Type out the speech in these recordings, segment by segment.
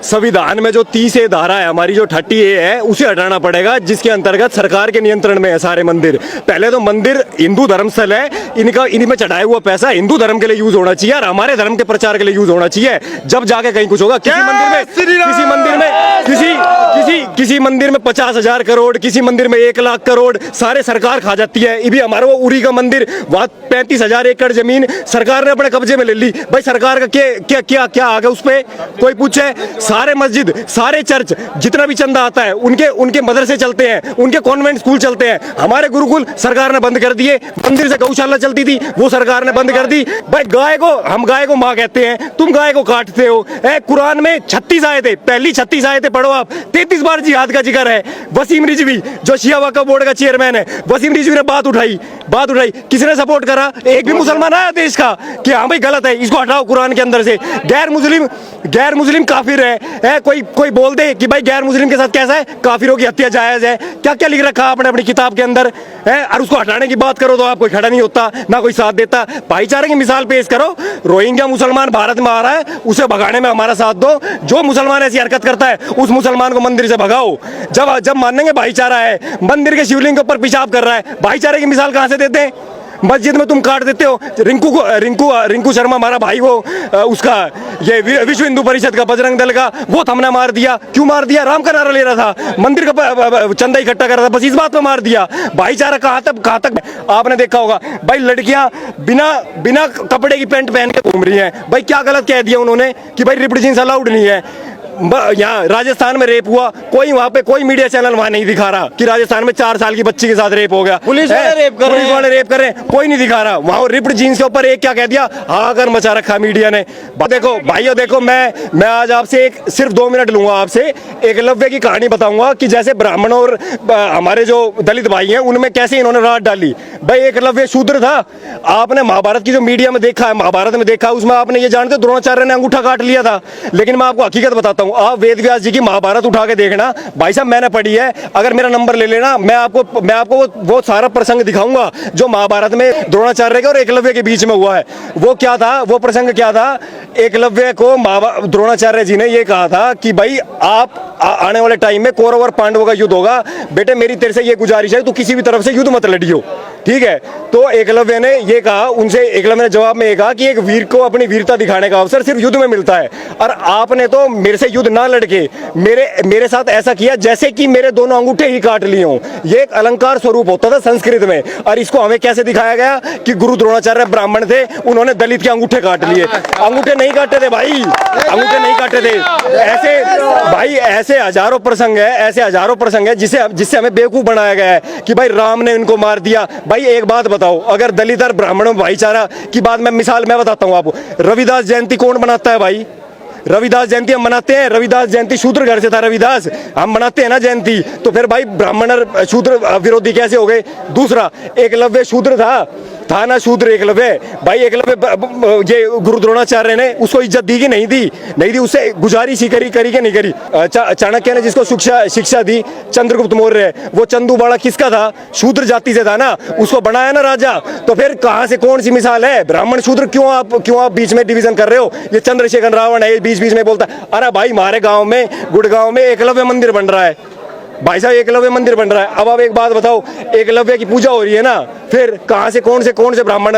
संविधान में जो 30A धारा है हमारी, जो 30A है, उसे हटाना पड़ेगा, जिसके अंतर्गत सरकार के नियंत्रण में है सारे मंदिर। पहले तो मंदिर हिंदू धर्मस्थल है, इनमें चढ़ाया हुआ पैसा हिंदू धर्म के लिए यूज होना चाहिए और हमारे धर्म के प्रचार के लिए यूज होना चाहिए, जब जाके कहीं कुछ होगा। किसी मंदिर में 50,000 करोड़, किसी मंदिर में 1 लाख करोड़ सारे सरकार खा जाती है। ये भी हमारा वो उरी का मंदिर, वहाँ 35,000 एकड़ जमीन सरकार ने अपने कब्जे में ले ली। भाई सरकार का क्या क्या क्या आ गया उस पे, कोई पूछे? सारे मस्जिद, सारे चर्च, जितना भी चंदा आता है उनके मदरसे चलते हैं, उनके कॉन्वेंट स्कूल चलते हैं। हमारे गुरुकुल सरकार ने बंद कर दिए। मंदिर से गौशाला चलती थी, वो सरकार ने बंद कर दी। भाई हम गाय को माँ कहते हैं, तुम गाय को काटते हो। कुरान में 36 आयतें, पहली 36 आयतें पढ़ो आप, 33 बार जिहाद का जिक्र है। वसीम रिजवी जो शिया वक्फ बोर्ड का चेयरमैन है, वसीम रिजवी ने बात उठाई। किसने सपोर्ट करा? एक भी मुसलमान आया देश का कि हाँ भाई गलत है, इसको हटाओ कुरान के अंदर से। गैर मुस्लिम काफिर है। कोई बोल दे कि भाई गैर मुस्लिम के साथ कैसा है, काफिरों की हत्या जायज है। क्या क्या लिख रखा आपने अपनी किताब के अंदर है, और उसको हटाने की बात करो तो आप कोई खड़ा नहीं होता, ना कोई साथ देता। भाईचारे की मिसाल पेश करो। रोहिंग्या मुसलमान भारत में आ रहा है, उसे भगाने में हमारा साथ दो। जो मुसलमान ऐसी हरकत करता है उस मुसलमान को मंदिर से भगाओ। जब मानेंगे भाईचारा है, मंदिर के शिवलिंग के ऊपर पेशाब कर रहा है, भाईचारे की मिसाल कहां से देते हैं? मस्जिद में तुम काट देते हो। रिंकू शर्मा हमारा भाई, वो उसका ये विश्व हिंदू परिषद का, बजरंग दल का, वो हमने मार दिया। क्यों मार दिया? राम का नारा ले रहा था, मंदिर का चंदा इकट्ठा कर रहा था, बस इस बात में मार दिया। भाईचारा कहाँ तक आपने देखा होगा। भाई लड़कियां बिना कपड़े की पैंट पहन के घूम रही हैं। भाई क्या गलत कह दिया उन्होंने कि भाई रिप्ड जींस अलाउड नहीं है? यहाँ राजस्थान में रेप हुआ, वहाँ पे कोई मीडिया चैनल वहाँ नहीं दिखा रहा कि राजस्थान में 4 साल की बच्ची के साथ रेप हो गया। पुलिस वाले रेप कर रहे हैं, कोई नहीं दिखा रहा। वहाँ रिप्ड जीन्स के ऊपर एक क्या कह दिया, हाहाकार मचा रखा मीडिया ने। देखो भाइयों, देखो मैं आज आपसे सिर्फ 2 मिनट लूंगा, आपसे एकलव्य की कहानी बताऊंगा कि जैसे ब्राह्मण और हमारे जो दलित भाई हैं उनमें कैसे इन्होंने रात डाली। भाई एकलव्य शूद्र था। आपने महाभारत की जो मीडिया में देखा है, महाभारत में देखा, उसमें आपने ये जानते द्रोणाचार्य ने अंगूठा काट लिया था। लेकिन मैं आपको हकीकत बताता हूँ, आप वेद व्यास जी की महाभारत उठा के देखना भाई साहब, मैंने पढ़ी है। अगर मेरा नंबर ले लेना, मैं आपको वो सारा प्रसंग दिखाऊंगा जो महाभारत में द्रोणाचार्य के और एकलव्य के बीच में हुआ है। वो क्या था, वो प्रसंग क्या था? एकलव्य को द्रोणाचार्य जी ने ये कहा था कि भाई आप आने वाले टाइम में कौरव और पांडवों का युद्ध होगा, बेटे मेरी तेरे से ये गुजारिश है, तू किसी भी तरफ से युद्ध मत लड़ियो, ठीक है? तो एकलव्य ने ये कहा उनसे, एकलव्य ने जवाब में ये कहा कि एक वीर को अपनी वीरता दिखाने का अवसर सिर्फ युद्ध में मिलता है, और आपने तो मेरे से युद्ध ना लड़के मेरे साथ ऐसा किया जैसे कि मेरे दोनों अंगूठे ही काट लिए हों। ये एक अलंकार स्वरूप होता था संस्कृत में, और इसको हमें कैसे दिखाया गया कि गुरु द्रोणाचार्य ब्राह्मण थे, उन्होंने दलित के अंगूठे काट लिए। अंगूठे नहीं काटे थे भाई, अंगूठे नहीं काटे थे। ऐसे भाई ऐसे हजारों प्रसंग है जिससे हमें बेवकूफ बनाया गया है कि भाई राम ने इनको मार दिया। भाई एक बात बताओ, अगर दलित और ब्राह्मणों भाईचारा की बात मैं बताता हूँ आपको। रविदास जयंती कौन बनाता है भाई? रविदास जयंती हम मनाते हैं। रविदास जयंती शूद्र घर से था रविदास, हम मनाते हैं ना जयंती। तो फिर भाई ब्राह्मण और शूद्र विरोधी कैसे हो गए? दूसरा, एकलव्य शूद्र था ना, शूद्र एकलव्य। भाई एकलव्य ये गुरु द्रोणाचार्य ने उसको इज्जत दी कि नहीं दी? उससे गुजारिश ही करी कि नहीं करी? चाणक्य ने जिसको शिक्षा दी, चंद्रगुप्त मौर्य, वो चंदूबाड़ा किसका था? शूद्र जाति से था ना, उसको बनाया ना राजा। तो फिर कहाँ से कौन सी मिसाल है? ब्राह्मण शूद्र क्यों आप बीच में डिवीजन कर रहे हो? ये चंद्रशेखर रावण है, बीच में बोलता है। अरे भाई हमारे गांव में, गुड़गांव में एकलव्य मंदिर बन रहा है भाई साहब, एकलव्य मंदिर बन रहा है। अब आप एक बात बताओ, एकलव्य की पूजा हो रही है ना, फिर कहां से कौन से ब्राह्मण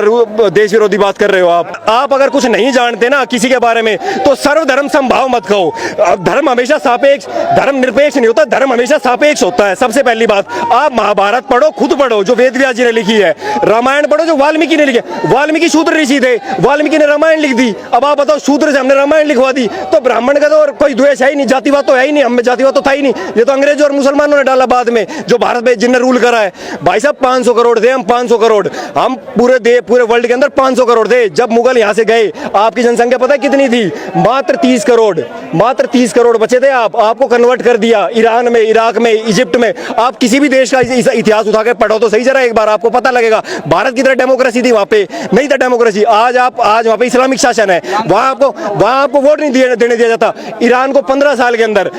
देश विरोधी बात कर रहे हो आप अगर कुछ नहीं जानते ना किसी के बारे में तो सर्वधर्म समभाव मत कहो। धर्म हमेशा सापेक्ष, धर्म निरपेक्ष नहीं होता, धर्म हमेशा सापेक्ष होता है। सबसे पहली बात, आप महाभारत पढ़ो, खुद पढ़ो जो वेद व्यास जी ने लिखी है। रामायण पढ़ो जो वाल्मीकि ने लिखी। वाल्मीकि शूद्र ऋषि थे, वाल्मीकि ने रामायण लिख दी। अब आप बताओ, शूद्र से हमने रामायण लिखवा दी, तो ब्राह्मण का तो और कोई द्वेष है ही नहीं, जातिवाद तो है ही नहीं, हमें जातिवाद तो था ही नहीं। ये तो अंग्रेज और मुसलमानों ने डाला बाद में, जो भारत में जिनने रूल करा है। भाई साहब 500 करोड़ थे हम, 500 करोड़ हम पूरे वर्ल्ड के अंदर 500 करोड़ थे। जब मुगल यहाँ से गए, आपकी जनसंख्या पता है कितनी थी? मात्र 30 करोड़ बचे थे। आपको कन्वर्ट कर दिया ईरान में, इराक में, इजिप्ट में। आप किसी भी देश का इतिहास उठा के पढ़ो तो सही जरा एक बार, आपको पता लगेगा। भारत की तरह डेमोक्रेसी थी वहाँ पे? नहीं था डेमोक्रेसी। आज वहाँ पे इस्लामिक शासन है, वहाँ आपको वोट नहीं देने दिया जाता। ईरान को 15 साल के अंदर,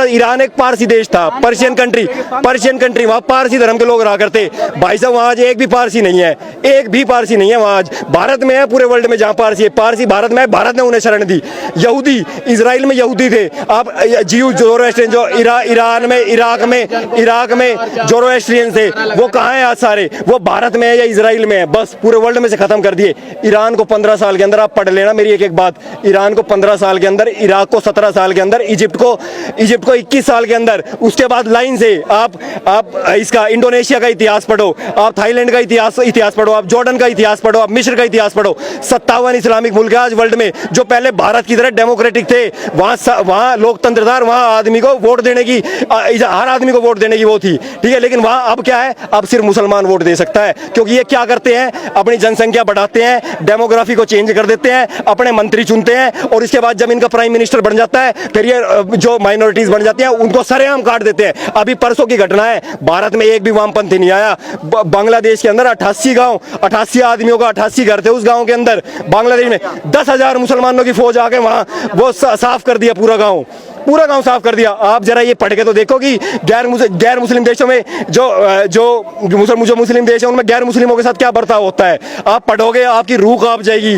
ईरान एक पारसी देश था, पर्शियन कंट्री, वहाँ पारसी धर्म के लोग रहा करते। भाई साहब वहाँ आज एक भी पारसी नहीं है, एक भी पारसी नहीं है वहाँ आज। भारत में है, पूरे वर्ल्ड में जहाँ पारसी है, पारसी भारत में है, भारत ने उन्हें शरण दी। यहूदी इजराइल में यहूदी थे, आप जीव जोरोएस्ट्रियन जो ईरान में इराक में जोरोएस्ट्रियन थे, वो कहाँ है आज सारे? वो भारत में है या इजराइल में है, बस पूरे वर्ल्ड में से खत्म कर दिए। ईरान को 15 साल के अंदर, आप पढ़ लेना मेरी एक एक बात, ईरान को 15 साल के अंदर, इराक को 17 साल के अंदर, इजिप्ट को 21 साल के अंदर। उसके बाद लाइन से आप इसका इंडोनेशिया का इतिहास पढ़ो, आप थाईलैंड का इतिहास पढ़ो, आप जॉर्डन का इतिहास पढ़ो, आप मिस्र का इतिहास पढ़ो। 57 इस्लामिक मुल्क है आज वर्ल्ड में, जो पहले भारत की तरह डेमोक्रेटिक थे, वहाँ लोकतंत्र था, वहाँ आदमी को वोट देने की, हर आदमी को वोट देने की वो थी, ठीक है। लेकिन वहाँ अब क्या है, अब सिर्फ मुसलमान वोट दे सकता है, क्योंकि ये क्या करते हैं, अपनी जनसंख्या बढ़ाते हैं, डेमोग्राफी को चेंज कर देते हैं, अपने मंत्री चुनते हैं, और इसके बाद जब इनका प्राइम मिनिस्टर बन जाता है, फिर ये जो माइनॉरिटीज बन जाती हैं उनको सरेआम काट देते हैं। अभी परसों की घटना है, भारत में एक भी वामपंथी नहीं आया। बांग्लादेश के अंदर 88 आदमियों का 88 घर थे उस गांव के अंदर, बांग्लादेश में 10,000 मुसलमानों की फौज आके वहां वो साफ कर दिया, पूरा गांव साफ कर दिया। आप जरा ये पढ़ के तो देखो कि गैर मुस्लिम देशों में जो मुस्लिम देश है उनमें गैर मुस्लिमों के साथ क्या बर्ताव होता है। आप पढ़ोगे, आपकी रूह कांप जाएगी।